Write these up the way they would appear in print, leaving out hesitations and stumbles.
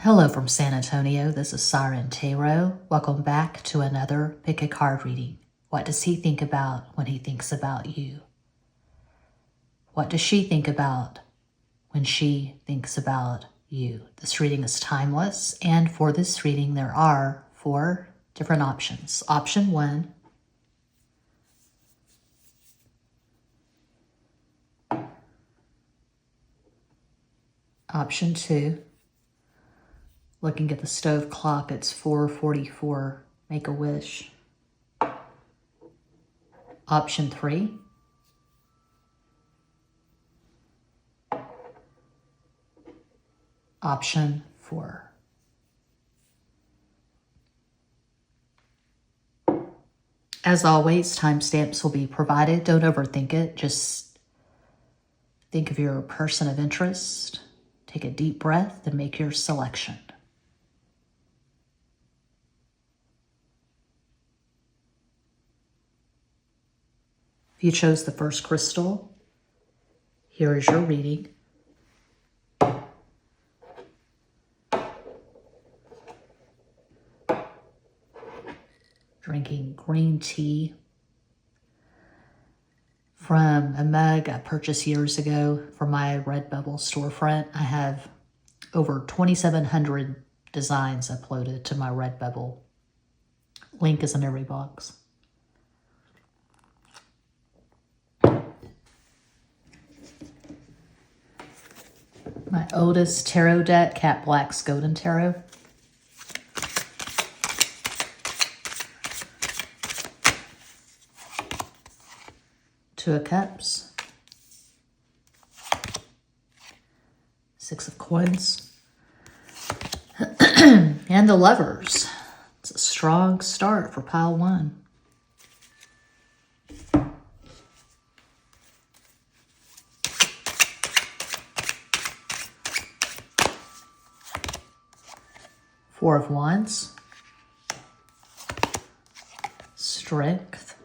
Hello from San Antonio, this is Siren Tarot. Welcome back to another Pick a Card reading. What does he think about when he thinks about you? What does she think about when she thinks about you? This reading is timeless, and for this reading there are 4 different options. Option 1, option 2, looking at the stove clock, it's 4:44. Make a wish. Option 3. Option 4. As always, timestamps will be provided. Don't overthink it. Just think of your person of interest. Take a deep breath and make your selection. If you chose the first crystal, here is your reading. Drinking green tea from a mug I purchased years ago for my Redbubble storefront. I have over 2,700 designs uploaded to my Redbubble. Link is in every box. My oldest tarot deck, Cat Black's Golden Tarot. Two of Cups. 6 of Coins. And the Lovers. It's a strong start for pile 1. Four of Wands. Strength.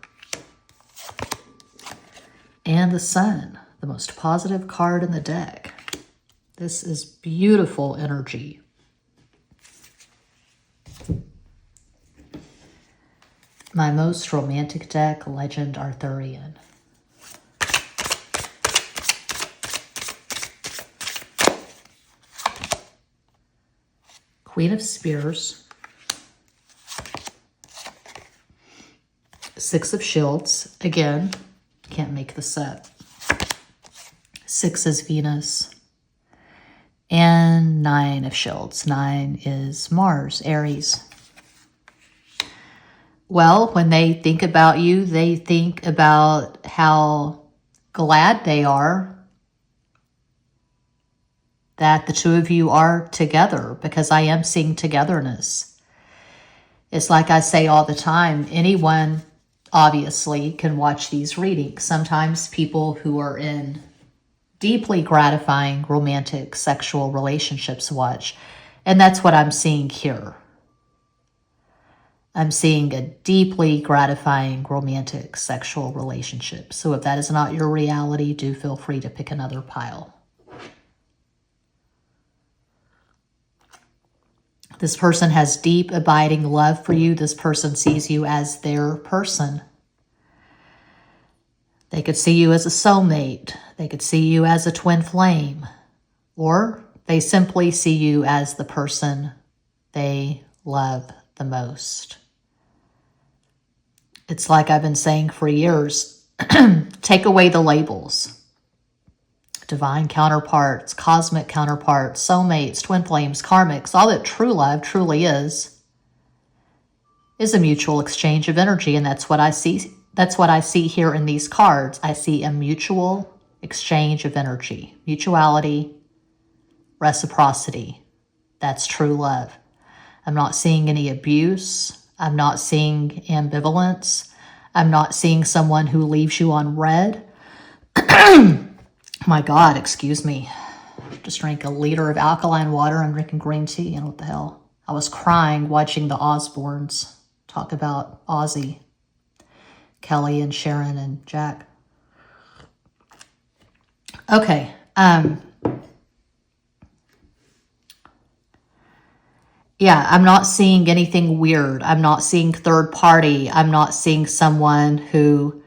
And the Sun, the most positive card in the deck. This is beautiful energy. My most romantic deck, Legend Arthurian. Queen of Spears. 6 of Shields. Again, can't make this up. 6 is Venus. And 9 of Shields. 9 is Mars, Aries. Well, when they think about you, they think about how glad they are that the two of you are together, because I am seeing togetherness. It's like I say all the time, anyone obviously can watch these readings. Sometimes people who are in deeply gratifying romantic sexual relationships watch, and that's what I'm seeing here. I'm seeing a deeply gratifying romantic sexual relationship. So if that is not your reality, do feel free to pick another pile. This person has deep, abiding love for you. This person sees you as their person. They could see you as a soulmate. They could see you as a twin flame. Or they simply see you as the person they love the most. It's like I've been saying for years, take away the labels. Divine counterparts, cosmic counterparts, soulmates, twin flames, karmics, all that true love truly is a mutual exchange of energy. And that's what I see. That's what I see here in these cards. I see a mutual exchange of energy, mutuality, reciprocity. That's true love. I'm not seeing any abuse. I'm not seeing ambivalence. I'm not seeing someone who leaves you on red. My God, excuse me. Just drank a liter of alkaline water. I'm drinking green tea. And what the hell? I was crying watching the Osbournes talk about Ozzy, Kelly and Sharon and Jack. Okay. Yeah, I'm not seeing anything weird. I'm not seeing third party. I'm not seeing someone who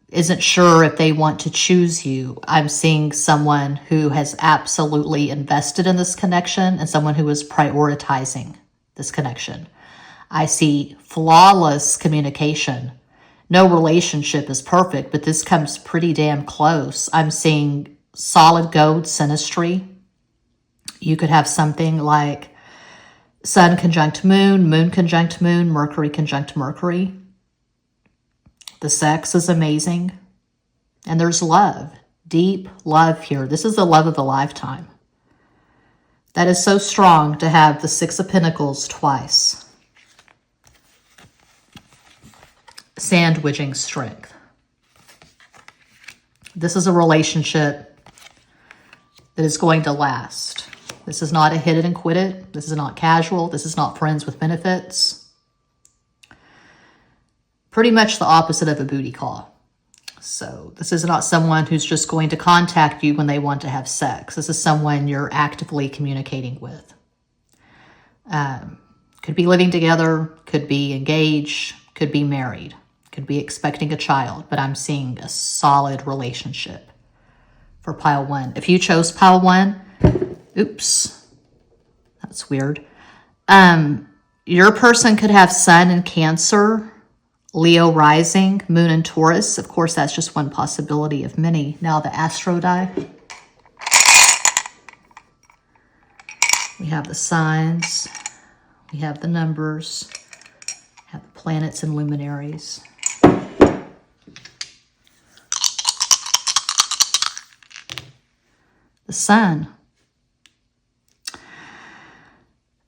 isn't sure if they want to choose you. I'm seeing someone who has absolutely invested in this connection and someone who is prioritizing this connection. I see flawless communication. No relationship is perfect, but this comes pretty damn close. I'm seeing solid gold synastry. You could have something like Sun conjunct Moon, Moon conjunct Moon, Mercury conjunct Mercury. The sex is amazing. And there's love, deep love here. This is the love of a lifetime. That is so strong to have the Six of Pentacles twice. Sandwiching strength. This is a relationship that is going to last. This is not a hit it and quit it. This is not casual. This is not friends with benefits. Pretty much the opposite of a booty call. So this is not someone who's just going to contact you when they want to have sex. This is someone you're actively communicating with. Could be living together, could be engaged, could be married, could be expecting a child, but I'm seeing a solid relationship for pile one. If you chose pile one, oops, that's weird. Your person could have Sun in Cancer, Leo rising, Moon in Taurus. Of course, that's just one possibility of many. Now the astro die. We have the signs. We have the numbers. We have the planets and luminaries. The Sun.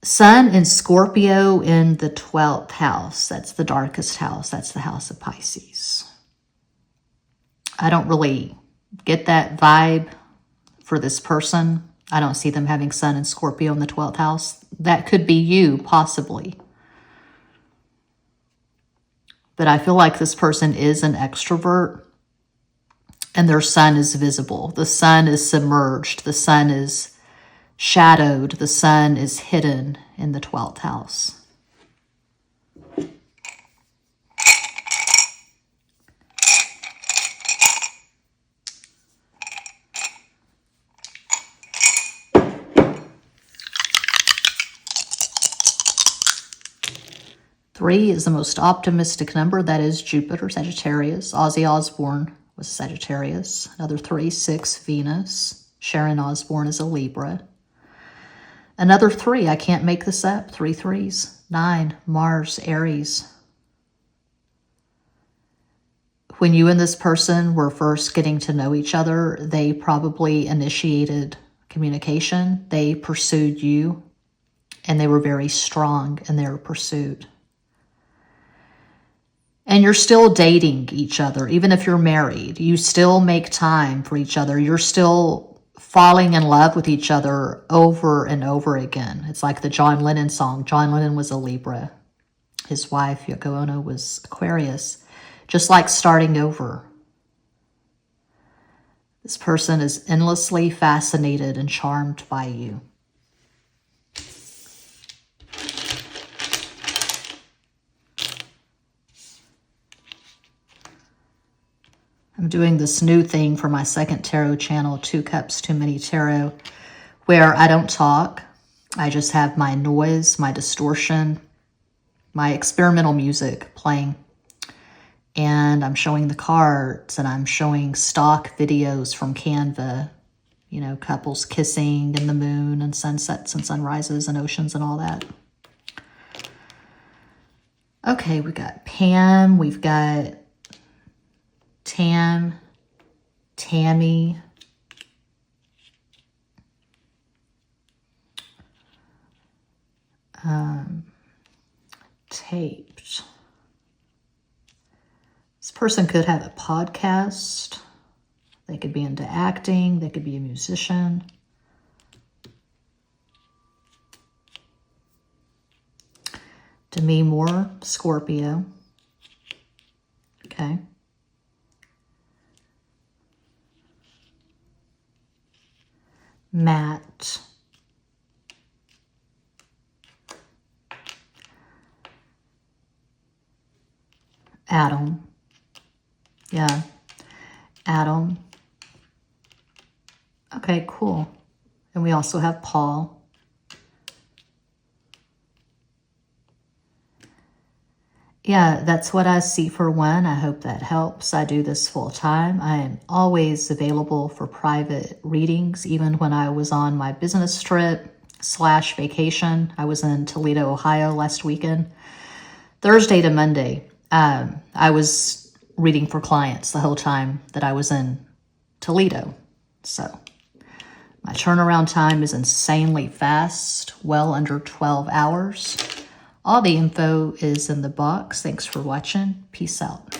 Sun in Scorpio in the 12th house. That's the darkest house. That's the house of Pisces. I don't really get that vibe for this person. I don't see them having Sun in Scorpio in the 12th house. That could be you, possibly. But I feel like this person is an extrovert and their Sun is visible. The Sun is submerged. The Sun is shadowed. The Sun is hidden in the 12th house. Three is the most optimistic number. That is Jupiter, Sagittarius. Ozzy Osbourne was Sagittarius. Another 3, 6, Venus. Sharon Osbourne is a Libra. Another 3, I can't make this up. 3 threes. 9, Mars, Aries. When you and this person were first getting to know each other, they probably initiated communication. They pursued you, and they were very strong in their pursuit. And you're still dating each other. Even if you're married, you still make time for each other. You're still falling in love with each other over and over again. It's like the John Lennon song. John Lennon was a Libra. His wife, Yoko Ono, was Aquarius. Just like starting over. This person is endlessly fascinated and charmed by you. I'm doing this new thing for my second tarot channel, 2 Cups Too Many Tarot, where I don't talk. I just have my noise, my distortion, my experimental music playing. And I'm showing the cards, and I'm showing stock videos from Canva. You know, couples kissing in the moon and sunsets and sunrises and oceans and all that. Okay, we got Pam, we've got Tam, Tammy, Taped. This person could have a podcast. They could be into acting. They could be a musician. Demi Moore, Scorpio. Okay. Matt. Adam. Yeah. Adam. Okay, cool. And we also have Paul. Yeah, that's what I see for one. I hope that helps. I do this full time. I am always available for private readings, even when I was on my business trip / vacation. I was in Toledo, Ohio last weekend. Thursday to Monday, I was reading for clients the whole time that I was in Toledo. So my turnaround time is insanely fast, well under 12 hours. All the info is in the box. Thanks for watching. Peace out.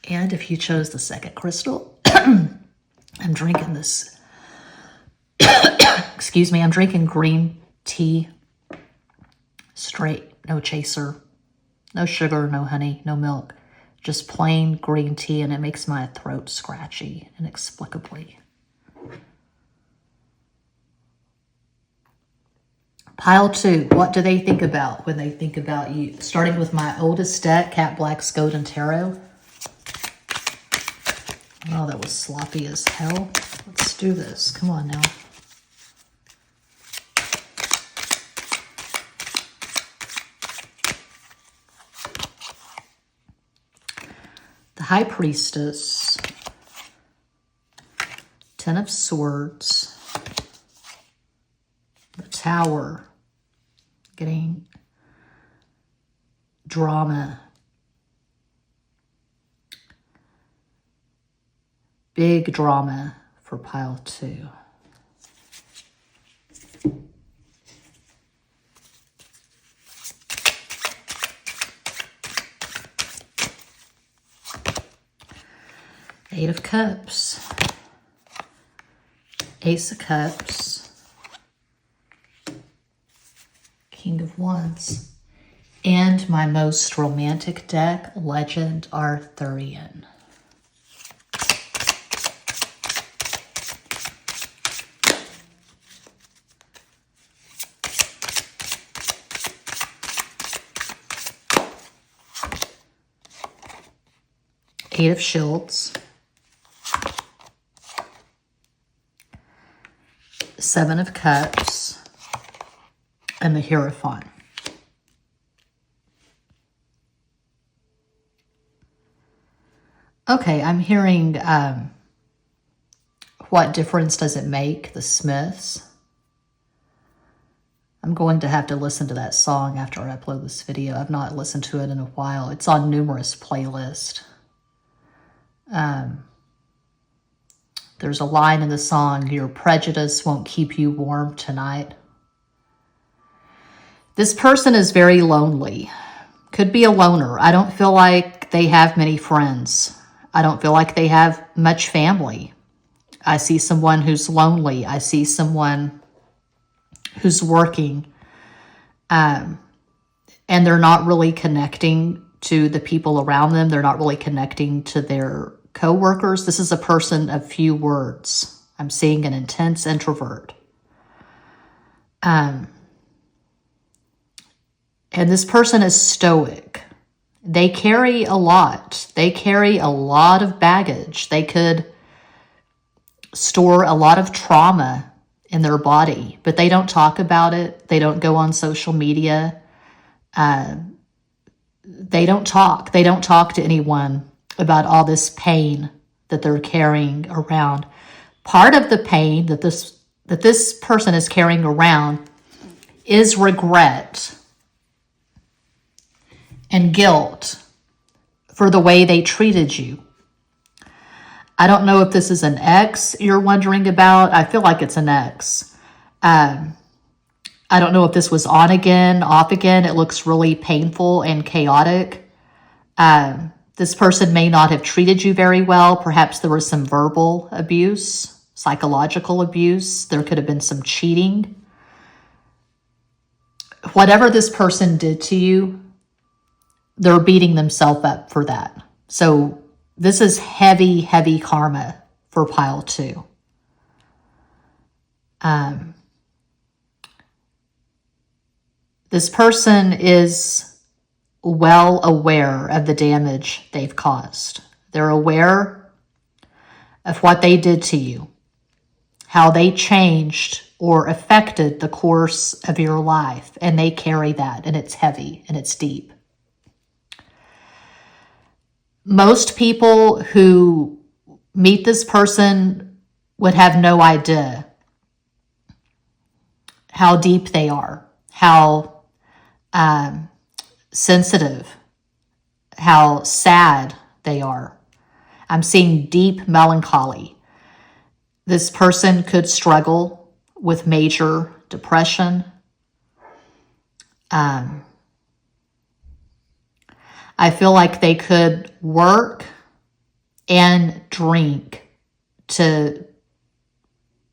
And if you chose the second crystal, I'm drinking this, excuse me, I'm drinking green tea, straight, no chaser, no sugar, no honey, no milk, just plain green tea, and it makes my throat scratchy inexplicably. Pile 2, what do they think about when they think about you? Starting with my oldest deck, Cat Black's Golden Tarot. Oh, that was sloppy as hell. Let's do this. Come on now. The High Priestess. Ten of Swords. The Tower. Getting drama. Big drama for pile 2. Eight of Cups. Ace of Cups. King of Wands. And my most romantic deck, Legend Arthurian. Eight of Shields. Seven of Cups. And the Hierophant. Okay, I'm hearing what difference does it make, the Smiths. I'm going to have to listen to that song after I upload this video. I've not listened to it in a while. It's on numerous playlists. There's a line in the song, your prejudice won't keep you warm tonight. This person is very lonely. Could be a loner. I don't feel like they have many friends. I don't feel like they have much family. I see someone who's lonely. I see someone who's working. And they're not really connecting to the people around them. They're not really connecting to their co-workers. This is a person of few words. I'm seeing an intense introvert. And this person is stoic. They carry a lot. They carry a lot of baggage. They could store a lot of trauma in their body, but they don't talk about it. They don't go on social media. They don't talk. They don't talk to anyone about all this pain that they're carrying around. Part of the pain that this person is carrying around is regret and guilt for the way they treated you. I don't know if this is an ex you're wondering about. I feel like it's an ex. I don't know if this was on again, off again. It looks really painful and chaotic. This person may not have treated you very well. Perhaps there was some verbal abuse, psychological abuse. There could have been some cheating. Whatever this person did to you, they're beating themselves up for that. So this is heavy, heavy karma for pile 2. This person is well aware of the damage they've caused. They're aware of what they did to you, how they changed or affected the course of your life, and they carry that, and it's heavy and it's deep. Most people who meet this person would have no idea how deep they are, how sensitive, how sad they are. I'm seeing deep melancholy. This person could struggle with major depression. I feel like they could work and drink to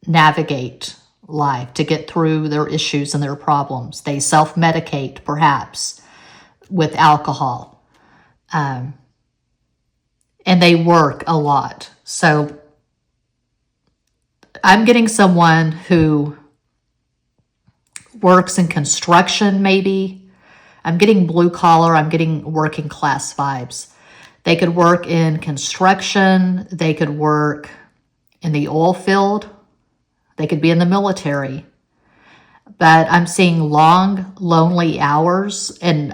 navigate life, to get through their issues and their problems. They self-medicate, perhaps, with alcohol. And they work a lot. So I'm getting someone who works in construction, maybe. I'm getting blue collar. I'm getting working class vibes. They could work in construction. They could work in the oil field. They could be in the military. But I'm seeing long, lonely hours, and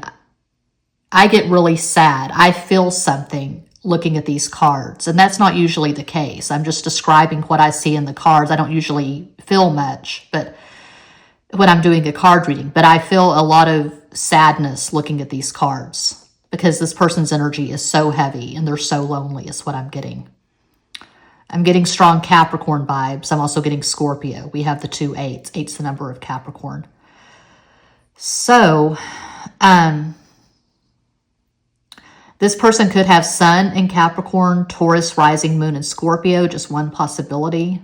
I get really sad. I feel something looking at these cards, and that's not usually the case. I'm just describing what I see in the cards. I don't usually feel much, but when I'm doing a card reading, but I feel a lot of sadness looking at these cards because this person's energy is so heavy and they're so lonely is what I'm getting. I'm getting strong Capricorn vibes. I'm also getting Scorpio. We have the 2 8s. 8's the number of Capricorn. So, this person could have Sun in Capricorn, Taurus, Rising, Moon, and Scorpio. Just one possibility.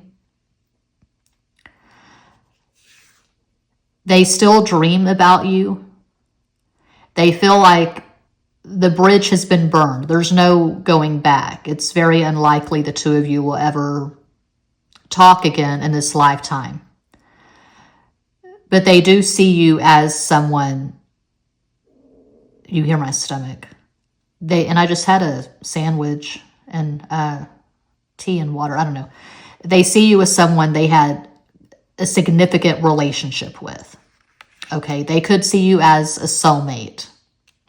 They still dream about you. They feel like the bridge has been burned. There's no going back. It's very unlikely the two of you will ever talk again in this lifetime. But they do see you as someone, you hear my stomach. And I just had a sandwich and tea and water. I don't know. They see you as someone they had a significant relationship with. Okay, they could see you as a soulmate,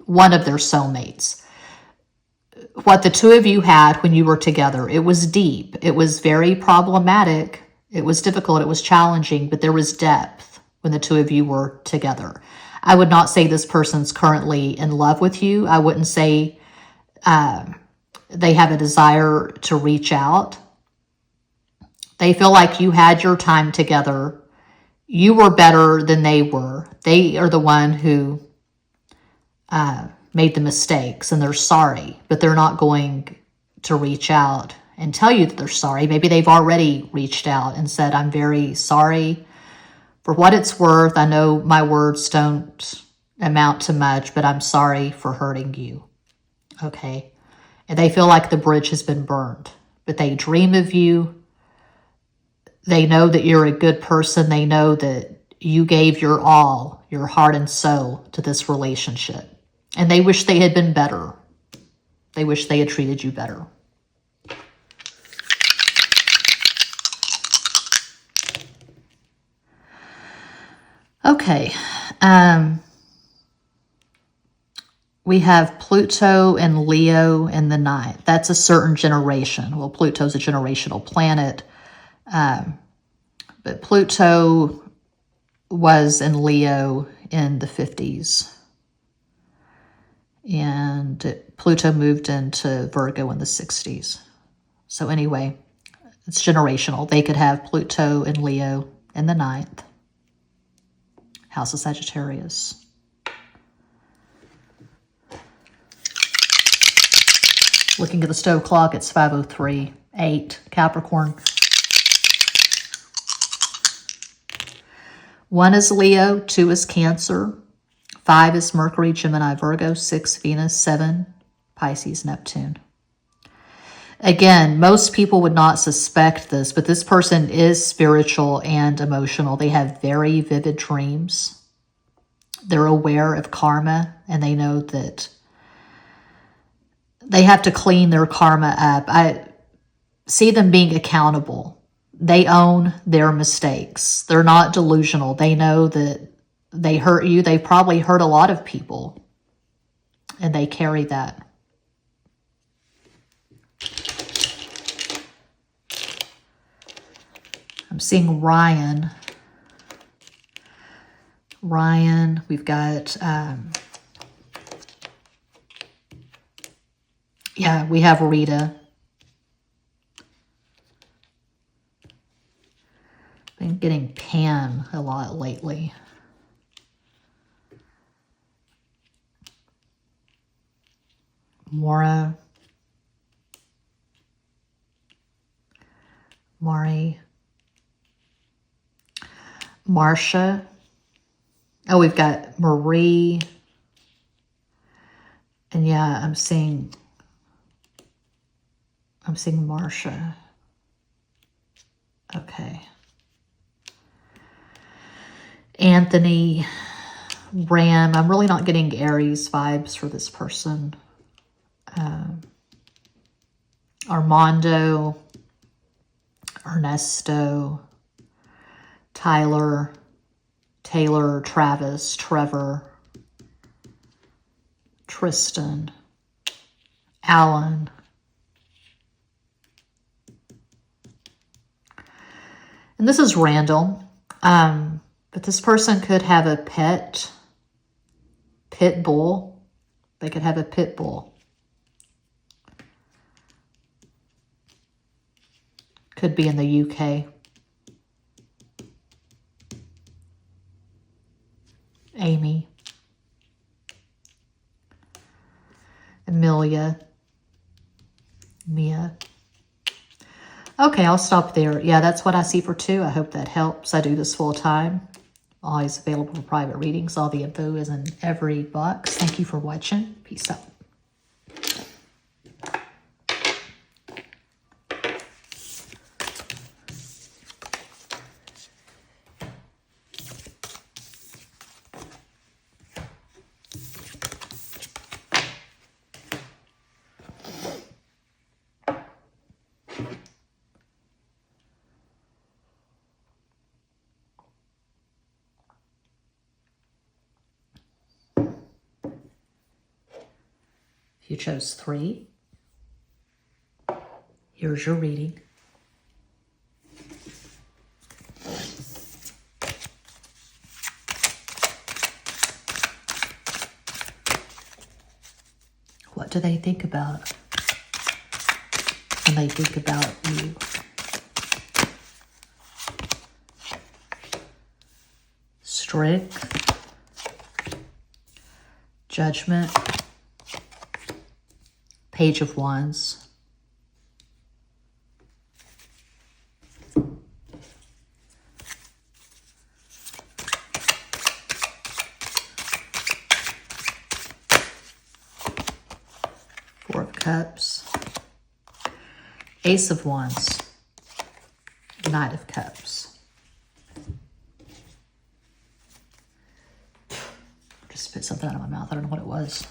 one of their soulmates. What the two of you had when you were together, it was deep. It was very problematic. It was difficult. It was challenging, but there was depth when the two of you were together. I would not say this person's currently in love with you. I wouldn't say they have a desire to reach out. They feel like you had your time together. You were better than they were. They are the one who made the mistakes, and they're sorry, but they're not going to reach out and tell you that they're sorry. Maybe they've already reached out and said, I'm very sorry. For what it's worth, I know my words don't amount to much, but I'm sorry for hurting you. Okay? And they feel like the bridge has been burned, but they dream of you. They know that you're a good person. They know that you gave your all, your heart and soul to this relationship. And they wish they had been better. They wish they had treated you better. Okay. We have Pluto and Leo in the 9th. That's a certain generation. Well, Pluto's a generational planet. But Pluto was in Leo in the 50s. And Pluto moved into Virgo in the 60s. So anyway, it's generational. They could have Pluto and Leo in the 9th. House of Sagittarius. Looking at the stove clock, it's 5:03. 8, Capricorn. 1 is Leo, 2 is Cancer, 5 is Mercury, Gemini, Virgo, 6, Venus, 7, Pisces, Neptune. Again, most people would not suspect this, but this person is spiritual and emotional. They have very vivid dreams. They're aware of karma, and they know that they have to clean their karma up. I see them being accountable. They own their mistakes. They're not delusional. They know that they hurt you. They probably hurt a lot of people, and they carry that. I'm seeing Ryan. Ryan, we've got, yeah, we have Rita. Been getting Pam a lot lately. Maura. Mari. Marcia. Oh, we've got Marie. And yeah, I'm seeing Marcia. Okay. Anthony, Ram. I'm really not getting Aries vibes for this person. Armando, Ernesto, Tyler, Taylor, Travis, Trevor, Tristan, Alan. And this is random, but this person could have a pet bull. They could have a pit bull. Could be in the UK. Amy. Amelia. Mia. Okay, I'll stop there. Yeah, that's what I see for 2. I hope that helps. I do this full time. Always available for private readings. All the info is in every box. Thank you for watching. Peace out. You chose 3. Here's your reading. What do they think about when they think about you? Strength, Judgment, Page of Wands, Four of Cups, Ace of Wands, Knight of Cups. Just spit something out of my mouth. I don't know what it was.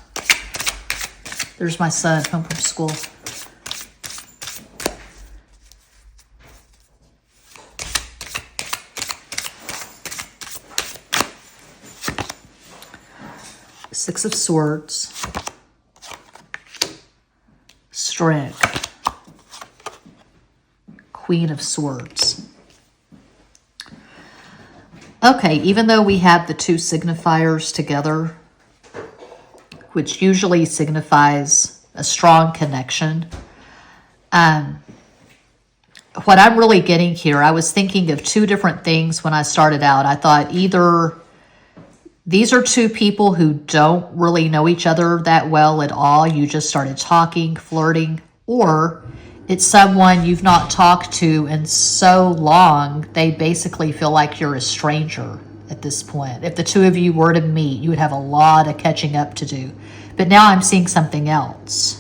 There's my son home from school. Six of Swords. Strength. Queen of Swords. Okay, even though we have the 2 signifiers together, which usually signifies a strong connection. What I'm really getting here, I was thinking of 2 different things when I started out. I thought either These are two people who don't really know each other that well at all. You just started talking, flirting, or it's someone you've not talked to in so long, they basically feel like you're a stranger at this point. If the two of you were to meet, you would have a lot of catching up to do. But now I'm seeing something else.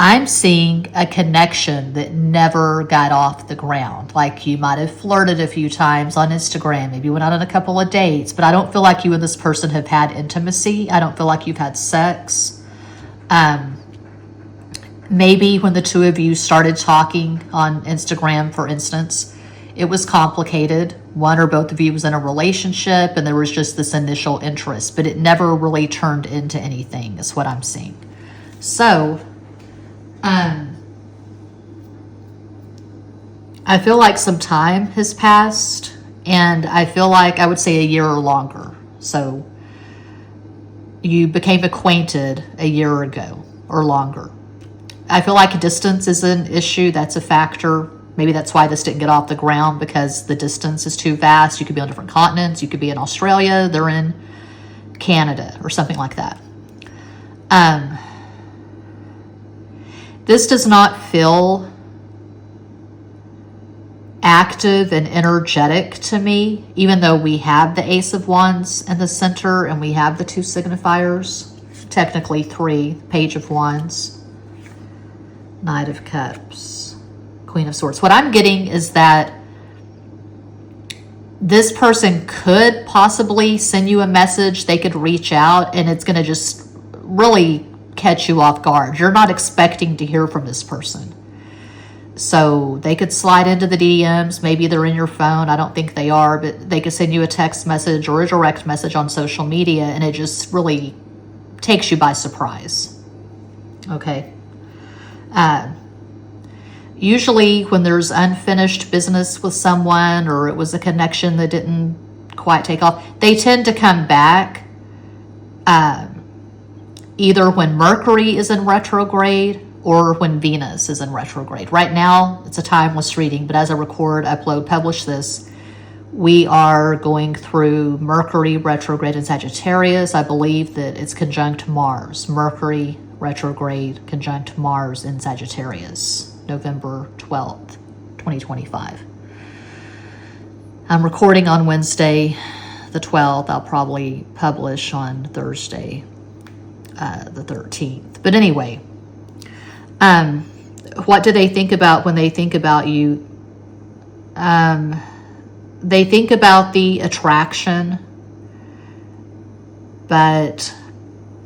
I'm seeing a connection that never got off the ground. Like you might have flirted a few times on Instagram, maybe went out on a couple of dates, but I don't feel like you and this person have had intimacy. I don't feel like you've had sex. Maybe when the two of you started talking on Instagram, for instance, it was complicated. One or both of you was in a relationship and there was just this initial interest, but it never really turned into anything, is what I'm seeing. So, I feel like some time has passed, and I feel like I would say a year or longer. So you became acquainted a year ago or longer. I feel like distance is an issue. That's a factor. Maybe that's why this didn't get off the ground, because the distance is too vast. You could be on different continents. You could be in Australia. They're in Canada or something like that. This does not feel active and energetic to me, even though we have the Ace of Wands in the center and we have the two signifiers, technically three, Page of Wands, Knight of Cups, Queen of Swords. What I'm getting is that this person could possibly send you a message. They could reach out and it's going to just really catch you off guard. You're not expecting to hear from this person. So they could slide into the DMs. Maybe they're in your phone. I don't think they are, but they could send you a text message or a direct message on social media, and it just really takes you by surprise. Okay. Usually when there's unfinished business with someone, or it was a connection that didn't quite take off, they tend to come back either when Mercury is in retrograde or when Venus is in retrograde. Right now, it's a timeless reading, but as I record, upload, publish this, we are going through Mercury retrograde in Sagittarius. I believe that it's conjunct Mars. Mercury retrograde conjunct Mars in Sagittarius, November 12th, 2025. I'm recording on Wednesday, the 12th. I'll probably publish on Thursday, the 13th. But anyway, what do they think about when they think about you? They think about the attraction, but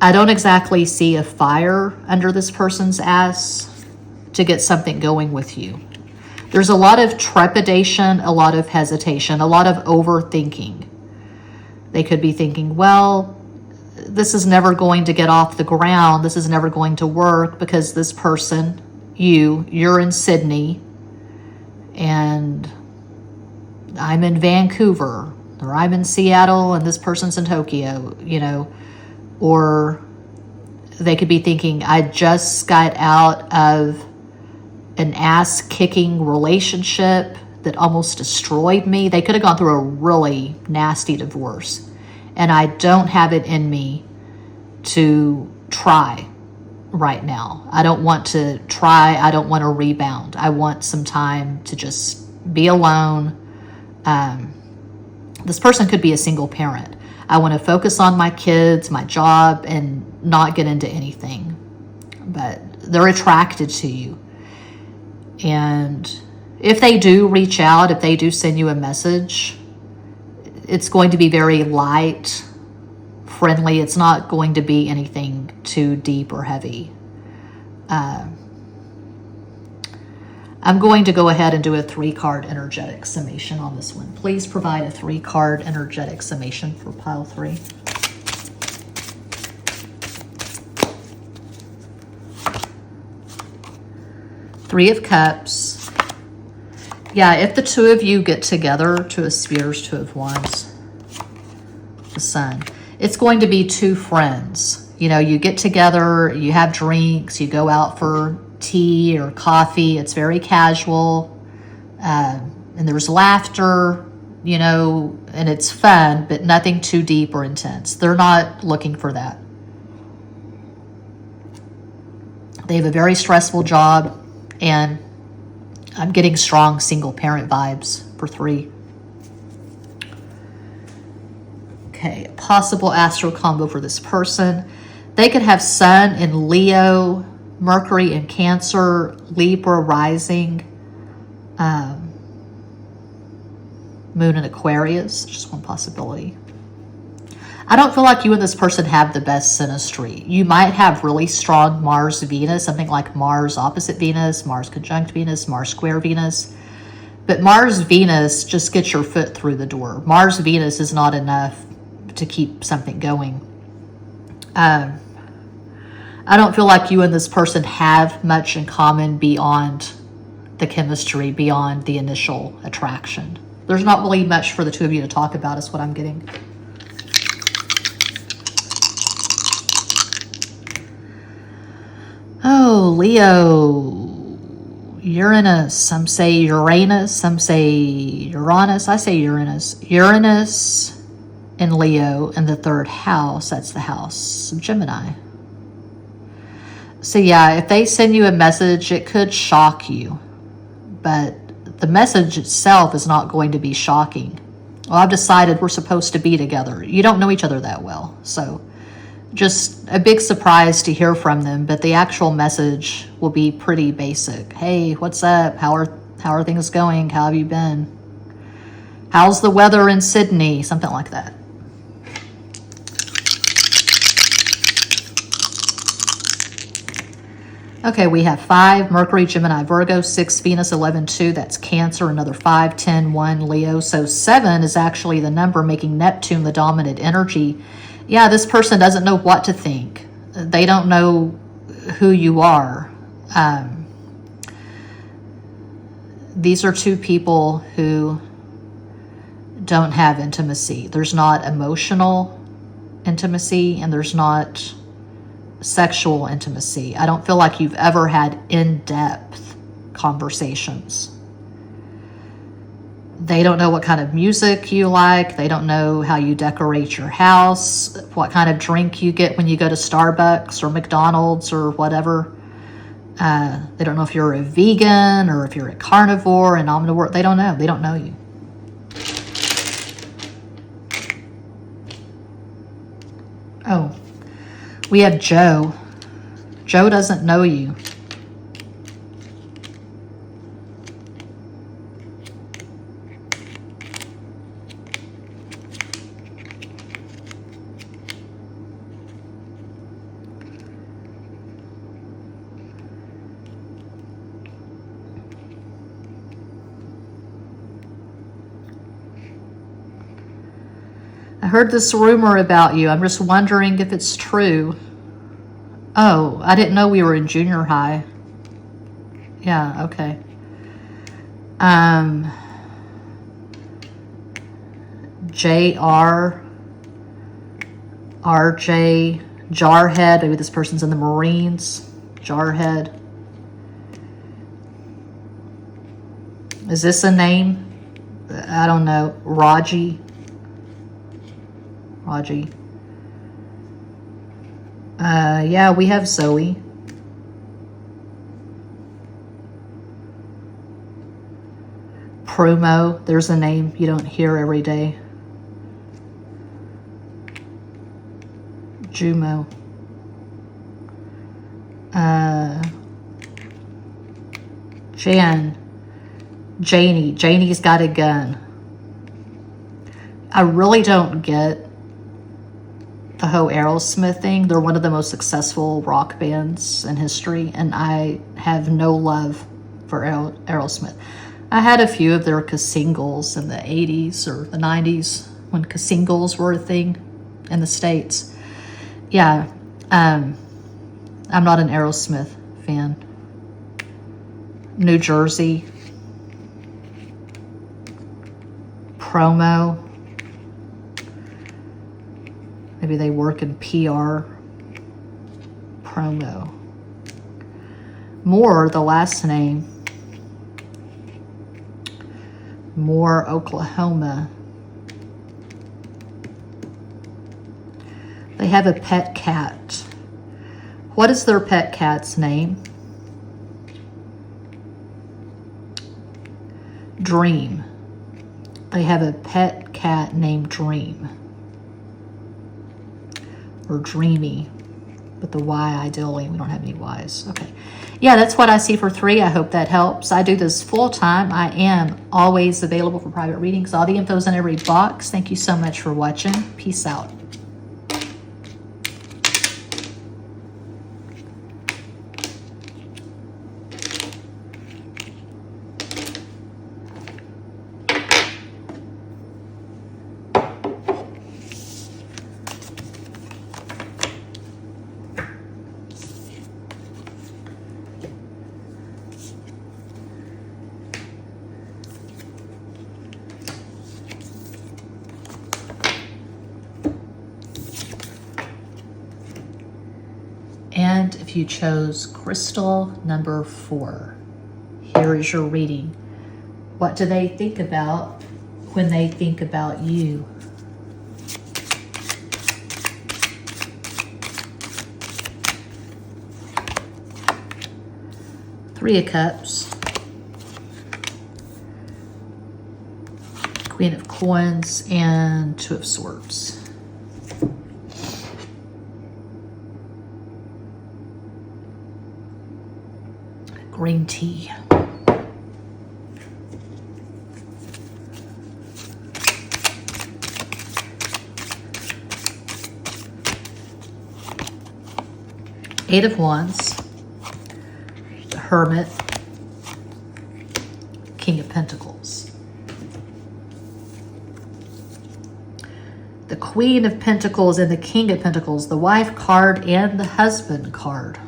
I don't exactly see a fire under this person's ass to get something going with you. There's a lot of trepidation, a lot of hesitation, a lot of overthinking. They could be thinking, well, this is never going to get off the ground. This is never going to work because this person, you're in Sydney and I'm in Vancouver, or I'm in Seattle and this person's in Tokyo, or they could be thinking, I just got out of an ass-kicking relationship that almost destroyed me. They could have gone through a really nasty divorce, and I don't have it in me to try right now. I don't want to try. I don't want to rebound. I want some time to just be alone. This person could be a single parent. I want to focus on my kids, my job, and not get into anything. But they're attracted to you. And if they do reach out, if they do send you a message, it's going to be very light, friendly. It's not going to be anything too deep or heavy. I'm going to go ahead and do a 3-card energetic summation on this one. Please provide a 3-card energetic summation for pile 3. Three of Cups. Yeah, if the two of you get together, Two of Spears, Two of Wands, the Sun, it's going to be two friends. You get together, you have drinks, you go out for tea or coffee. It's very casual, and there's laughter. you know, and it's fun, but nothing too deep or intense. They're not looking for that. They have a very stressful job, and I'm getting strong single parent vibes for 3. Okay, possible astro combo for this person. They could have Sun in Leo, Mercury in Cancer, Libra rising, Moon in Aquarius. Just one possibility. I don't feel like you and this person have the best synastry. You might have really strong Mars Venus, something like Mars opposite Venus, Mars conjunct Venus, Mars square Venus. But Mars Venus just gets your foot through the door. Mars Venus is not enough to keep something going. I don't feel like you and this person have much in common beyond the chemistry, beyond the initial attraction. There's not really much for the two of you to talk about, is what I'm getting. Oh, Leo, Uranus. Some say Uranus, some say Uranus. I say Uranus. Uranus in Leo in the 3rd house. That's the house of Gemini. So yeah, if they send you a message, it could shock you, but the message itself is not going to be shocking. Well, I've decided we're supposed to be together. You don't know each other that well, so just a big surprise to hear from them, but the actual message will be pretty basic. Hey, what's up? How are things going? How have you been? How's the weather in Sydney? Something like that. Okay, we have 5, Mercury, Gemini, Virgo, 6, Venus, 11, 2, that's Cancer, another 5, 10, 1, Leo. So 7 is actually the number, making Neptune the dominant energy. Yeah, this person doesn't know what to think. They don't know who you are. These are two people who don't have intimacy. There's not emotional intimacy, and there's not sexual intimacy. I don't feel like you've ever had in-depth conversations. They don't know what kind of music you like. They don't know how you decorate your house, what kind of drink you get when you go to Starbucks or McDonald's or whatever. They don't know if you're a vegan or if you're a carnivore, an omnivore. They don't know. They don't know you. Oh, we have Joe. Joe doesn't know you. I heard this rumor about you. I'm just wondering if it's true. Oh, I didn't know we were in junior high. Yeah, okay. JR, RJ, Jarhead. Maybe this person's in the Marines. Jarhead. Is this a name? I don't know. Raji. Yeah, we have Zoe. Promo. There's a name you don't hear every day. Jumo. Janie. Janie's got a gun. I really don't get the whole Aerosmith thing. They're one of the most successful rock bands in history, and I have no love for Aerosmith. I had a few of their singles in the 80s or the 90s when singles were a thing in the States. Yeah, I'm not an Aerosmith fan. New Jersey. Promo. Maybe they work in PR. Promo. Moore, the last name. Moore, Oklahoma. They have a pet cat. What is their pet cat's name? Dream. They have a pet cat named Dream. Or Dreamy. With the Y, ideally. We don't have any Ys. Okay. Yeah, that's what I see for 3. I hope that helps. I do this full time. I am always available for private readings. All the info's in every box. Thank you so much for watching. Peace out. And if you chose crystal number 4, here is your reading. What do they think about when they think about you? Three of Cups, Queen of Coins, and Two of Swords. Green tea. Eight of Wands, the Hermit, King of Pentacles. The Queen of Pentacles and the King of Pentacles, the Wife card and the Husband card.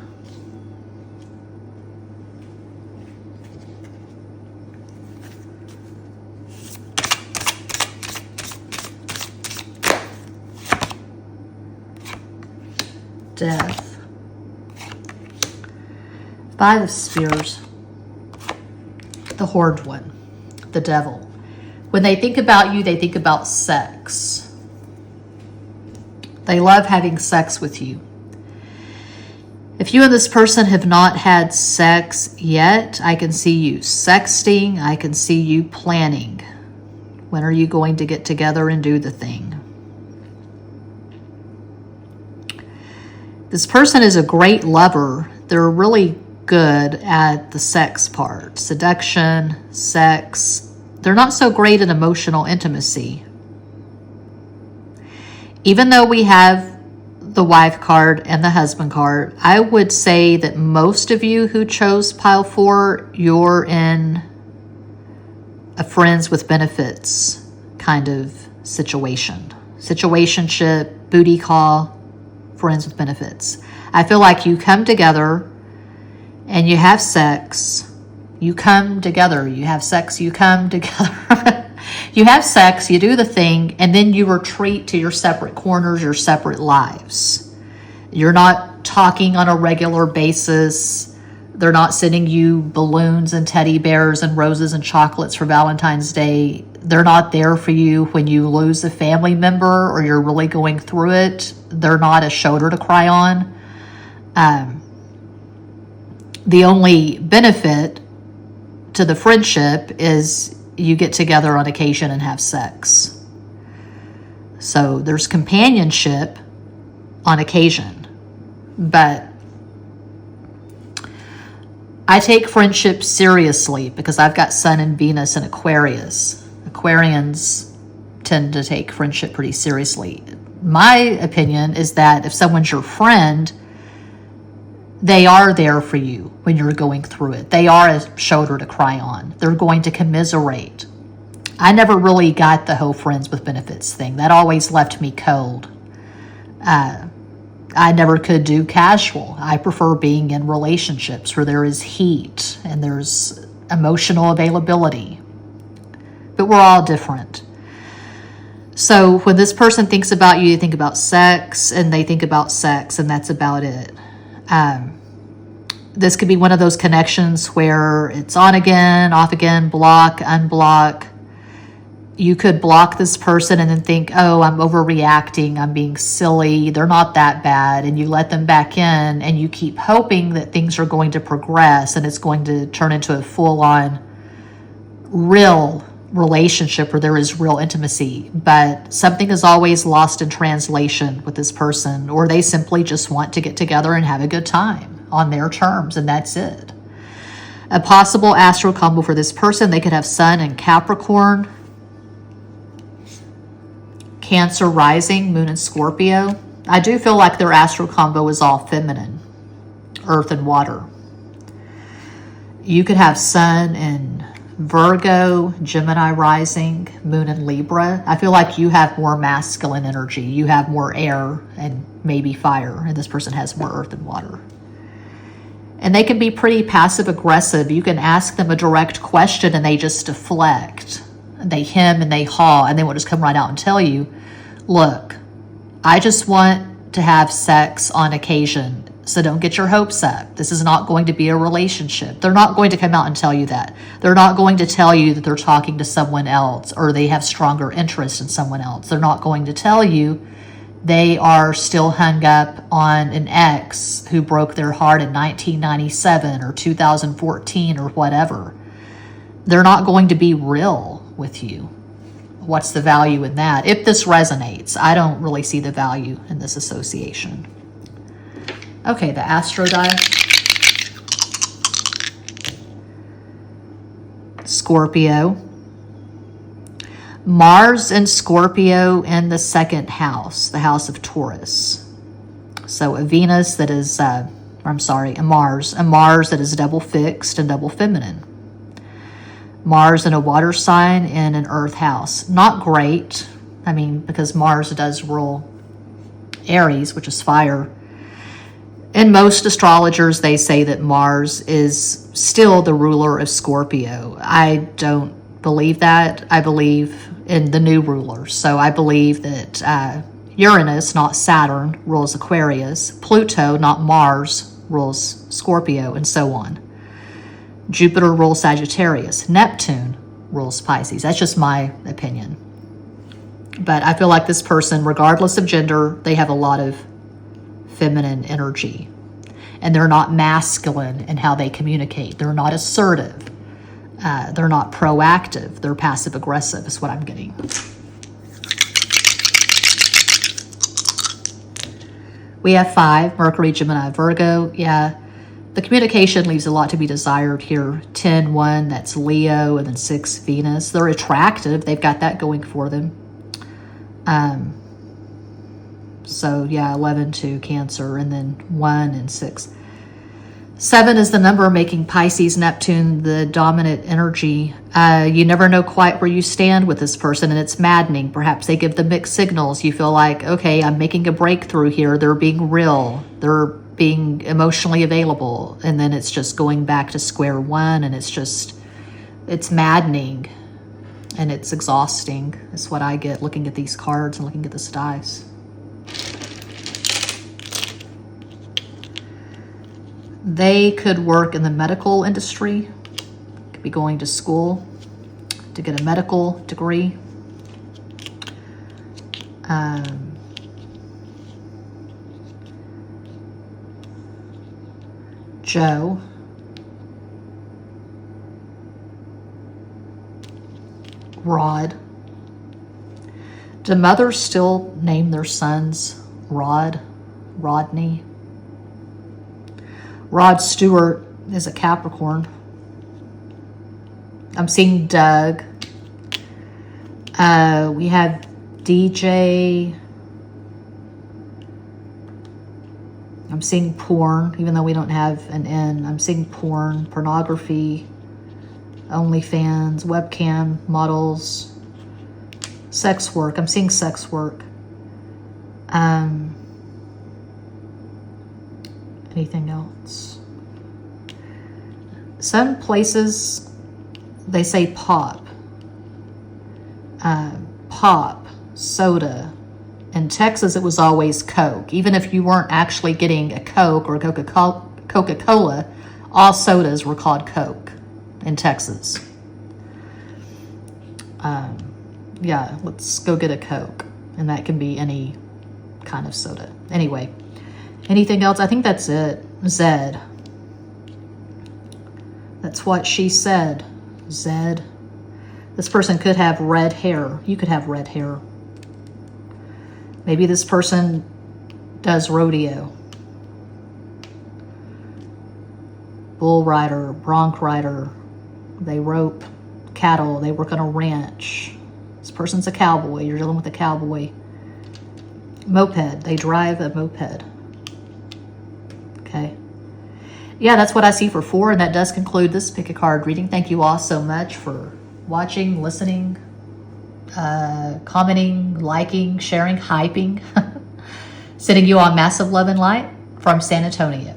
Death. Five of Spears. The Horned One. The Devil. When they think about you, they think about sex. They love having sex with you. If you and this person have not had sex yet, I can see you sexting. I can see you planning. When are you going to get together and do the thing? This person is a great lover. They're really good at the sex part. Seduction, sex. They're not so great at emotional intimacy. Even though we have the Wife card and the Husband card, I would say that most of you who chose pile 4, you're in a friends with benefits kind of situation. Situationship, booty call, friends with benefits. I feel like you come together and you have sex. You come together. You have sex. You come together. You have sex. You do the thing. And then you retreat to your separate corners, your separate lives. You're not talking on a regular basis. They're not sending you balloons and teddy bears and roses and chocolates for Valentine's Day. They're not there for you when you lose a family member or you're really going through it. They're not a shoulder to cry on. The only benefit to the friendship is you get together on occasion and have sex. So there's companionship on occasion. But I take friendship seriously because I've got Sun and Venus in Aquarius. Aquarians tend to take friendship pretty seriously. My opinion is that if someone's your friend, they are there for you when you're going through it. They are a shoulder to cry on. They're going to commiserate. I never really got the whole friends with benefits thing. That always left me cold. I never could do casual. I prefer being in relationships where there is heat and there's emotional availability. But we're all different. So when this person thinks about you, they think about sex, and they think about sex, and that's about it. This could be one of those connections where it's on again, off again, block, unblock. You could block this person and then think, oh, I'm overreacting, I'm being silly, they're not that bad, and you let them back in and you keep hoping that things are going to progress and it's going to turn into a full-on real relationship where there is real intimacy. But something is always lost in translation with this person, or they simply just want to get together and have a good time on their terms, and that's it. A possible astral combo for this person, they could have Sun in Capricorn, Cancer rising, Moon in Scorpio. I do feel like their astral combo is all feminine, earth and water. You could have Sun in Virgo, Gemini rising, Moon in Libra. I feel like you have more masculine energy. You have more air and maybe fire, and this person has more earth and water. And they can be pretty passive aggressive. You can ask them a direct question and they just deflect. They hem and they haw, and they will just come right out and tell you, look, I just want to have sex on occasion, so don't get your hopes up. This is not going to be a relationship. They're not going to come out and tell you that. They're not going to tell you that they're talking to someone else or they have stronger interest in someone else. They're not going to tell you they are still hung up on an ex who broke their heart in 1997 or 2014 or whatever. They're not going to be real with you. What's the value in that? If this resonates, I don't really see the value in this association. Okay, the astro die. Scorpio. Mars and Scorpio in the second house, the house of Taurus. So a Venus that is, a Mars that is double fixed and double feminine. Mars in a water sign in an earth house. Not great. I mean, because Mars does rule Aries, which is fire. And most astrologers, they say that Mars is still the ruler of Scorpio. I don't believe that. I believe in the new ruler. So I believe that Uranus, not Saturn, rules Aquarius. Pluto, not Mars, rules Scorpio, and so on. Jupiter rules Sagittarius. Neptune rules Pisces. That's just my opinion. But I feel like this person, regardless of gender, they have a lot of feminine energy. And they're not masculine in how they communicate. They're not assertive. They're not proactive. They're passive aggressive is what I'm getting. We have 5, Mercury, Gemini, Virgo. Yeah. The communication leaves a lot to be desired here. 10, 1, that's Leo, and then 6, Venus. They're attractive. They've got that going for them. So, yeah, 11, 2, Cancer, and then 1 and 6. 7 is the number making Pisces, Neptune, the dominant energy. You never know quite where you stand with this person, and it's maddening. Perhaps they give the mixed signals. You feel like, okay, I'm making a breakthrough here. They're being real. They're being emotionally available. And then it's just going back to square one, and it's maddening. And it's exhausting. That's what I get looking at these cards and looking at this dice. They could work in the medical industry, could be going to school to get a medical degree. Joe. Rod. Do mothers still name their sons Rod? Rodney? Rod Stewart is a Capricorn. I'm seeing Doug. We have DJ. I'm seeing porn, even though we don't have an N. I'm seeing porn, pornography, OnlyFans, webcam, models, sex work. I'm seeing sex work. Anything else? Some places, they say pop. Pop, soda. In Texas, it was always Coke. Even if you weren't actually getting a Coke or a Coca-Cola, all sodas were called Coke in Texas. Yeah, let's go get a Coke. And that can be any kind of soda. Anyway, anything else? I think that's it. Zed. That's what she said. Zed. This person could have red hair. You could have red hair. Maybe this person does rodeo. Bull rider, bronc rider. They rope cattle. They work on a ranch. This person's a cowboy. You're dealing with a cowboy. Moped. They drive a moped. Okay. Yeah, that's what I see for 4, and that does conclude this pick a card reading. Thank you all so much for watching, listening, commenting, liking, sharing, hyping. Sending you all massive love and light from San Antonio.